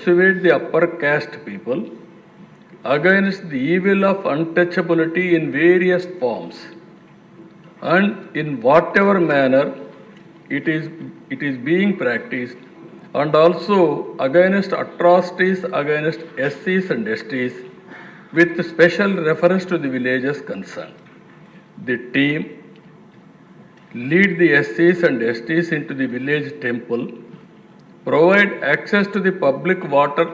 persuade the upper caste people against the evil of untouchability in various forms and in whatever manner it is being practiced, and also against atrocities against SCs and STs with special reference to the villages concerned. The team lead the SCs and STs into the village temple, provide access to the public water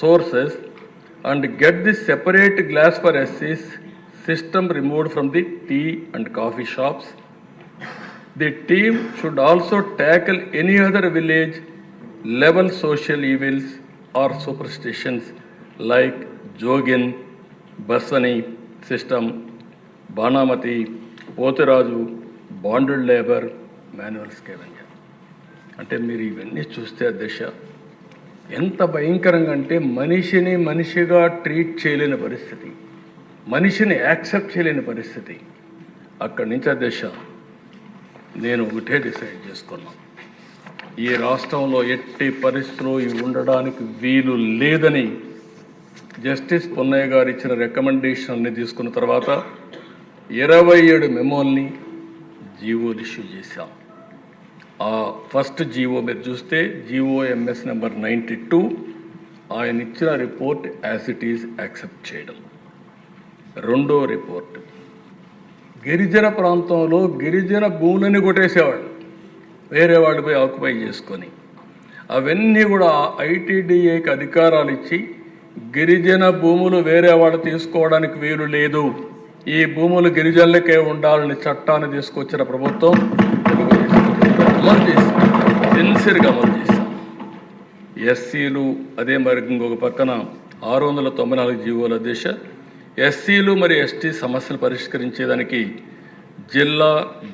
sources, and get the separate glass for SCs system removed from the tea and coffee shops. The team should also tackle any other village level social evils or superstitions like Jogin, Basani system, Banamati, Potiraju, bonded labor, manual scavenger. అంటే మీరు ఇవన్నీ చూస్తే దశ ఎంత భయంకరంగా అంటే మనిషిని మనిషిగా ట్రీట్ చేయలేని పరిస్థితి, మనిషిని యాక్సెప్ట్ చేయలేని పరిస్థితి. అక్కడి నుంచి దశ నేను ఒకటే డిసైడ్ చేసుకున్నాను, ఈ రాష్ట్రంలో ఎట్టి పరిస్థితుల్లో ఇవి ఉండడానికి వీలు లేదని జస్టిస్ పొన్నయ్య గారు ఇచ్చిన రికమెండేషన్ని తీసుకున్న తర్వాత 27 మెమోల్ని జీవోలు ఇష్యూ చేశాం. ఆ ఫస్ట్ జీవో మీరు చూస్తే GOMS నెంబర్ 92 ఆయన ఇచ్చిన report as it is accept చేయడం. రెండో రిపోర్ట్, గిరిజన ప్రాంతంలో గిరిజన భూములని కొట్టేసేవాళ్ళు, వేరే వాళ్ళు పోయి ఆక్యుపై చేసుకొని, అవన్నీ కూడా ITDAకి అధికారాలు ఇచ్చి గిరిజన భూములు వేరే వాళ్ళు తీసుకోవడానికి వీలు లేదు, ఈ భూములు గిరిజనులకే ఉండాలని చట్టాన్ని తీసుకొచ్చిన ప్రభుత్వం అమలు చేశాం, సిన్సియర్గా అమలు చేశాం. SCలు అదే మరి ఇంకొక పక్కన 694 జీవోల దిశ SCలు మరి ST సమస్యలు పరిష్కరించేదానికి జిల్లా,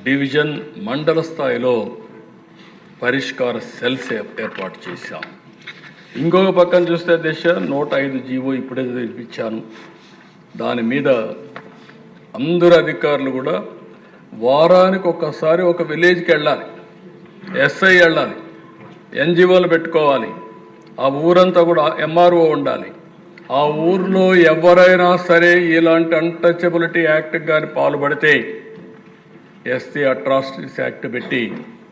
డివిజన్, మండల స్థాయిలో పరిష్కార సెల్స్ ఏర్పాటు చేశాం. ఇంకొక పక్కన చూస్తే దిశ 105 జీవో ఇప్పుడే ఇప్పించాను. దాని మీద అందరు అధికారులు కూడా వారానికి ఒక్కసారి ఒక విలేజ్కి వెళ్ళాలి, SI వెళ్ళాలి, NGOలు పెట్టుకోవాలి, ఆ ఊరంతా కూడా MRO ఉండాలి. ఆ ఊర్లో ఎవరైనా సరే ఇలాంటి అన్టచబిలిటీ యాక్ట్ కానీ పాల్పడితే SC అట్రాసిటీస్ యాక్ట్ పెట్టి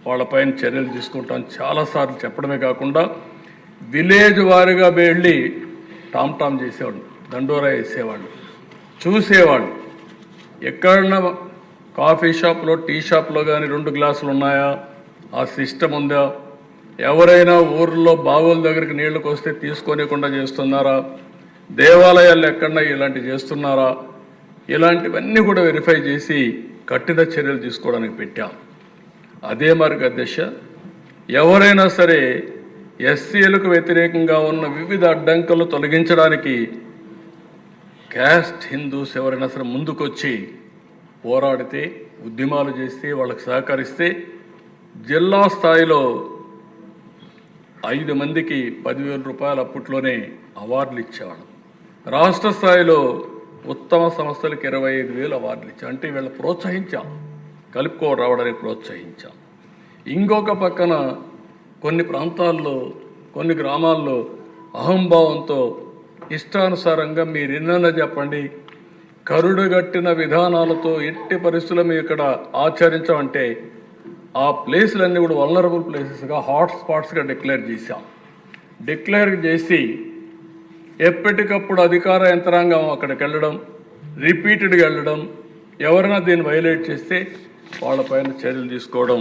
వాళ్ళపైన చర్యలు తీసుకుంటాం చాలాసార్లు చెప్పడమే కాకుండా విలేజ్ వారిగా వెళ్ళి టామ్ చేసేవాళ్ళు, దండోరా వేసేవాళ్ళు, చూసేవాళ్ళు. ఎక్కడన్నా కాఫీ షాప్లో, టీ షాప్లో కానీ 2 గ్లాసులు ఉన్నాయా, ఆ సిస్టమ్ ఉందా, ఎవరైనా ఊర్లో బావుల దగ్గరికి నీళ్ళకి వస్తే తీసుకోనికుండా చేస్తున్నారా, దేవాలయాలు ఎక్కడన్నా ఇలాంటివి చేస్తున్నారా, ఇలాంటివన్నీ కూడా వెరిఫై చేసి కఠిన చర్యలు తీసుకోవడానికి పెట్టాం. అదే మార్గ దిశ ఎవరైనా సరే SCలకు వ్యతిరేకంగా ఉన్న వివిధ అడ్డంకులు తొలగించడానికి క్యాస్ట్ హిందూస్ ఎవరైనా సరే ముందుకొచ్చి పోరాడితే, ఉద్యమాలు చేస్తే, వాళ్ళకి సహకరిస్తే జిల్లా స్థాయిలో 5 మందికి 10,000 రూపాయలు అప్పట్లోనే అవార్డులు ఇచ్చేవాళ్ళం. రాష్ట్ర స్థాయిలో ఉత్తమ సంస్థలకు 25,000 అవార్డులు ఇచ్చాం. అంటే వీళ్ళ ప్రోత్సహించాం, కలుపుకో రావడానికి ప్రోత్సహించాం. ఇంకొక పక్కన కొన్ని ప్రాంతాల్లో, కొన్ని గ్రామాల్లో అహంభావంతో ఇష్టానుసారంగా మీరు ఎన్నైనా చెప్పండి, కరుడుగట్టిన విధానాలతో ఎట్టి పరిస్థితుల్లో మేము ఇక్కడ ఆచరించామంటే ఆ ప్లేసులన్నీ కూడా వల్నరబుల్ ప్లేసెస్గా, హాట్ స్పాట్స్గా డిక్లేర్ చేశాం. డిక్లేర్ చేసి ఎప్పటికప్పుడు అధికార యంత్రాంగం అక్కడికి వెళ్ళడం, రిపీటెడ్గా వెళ్ళడం, ఎవరైనా దీన్ని వైలేట్ చేస్తే వాళ్ళపైన చర్యలు తీసుకోవడం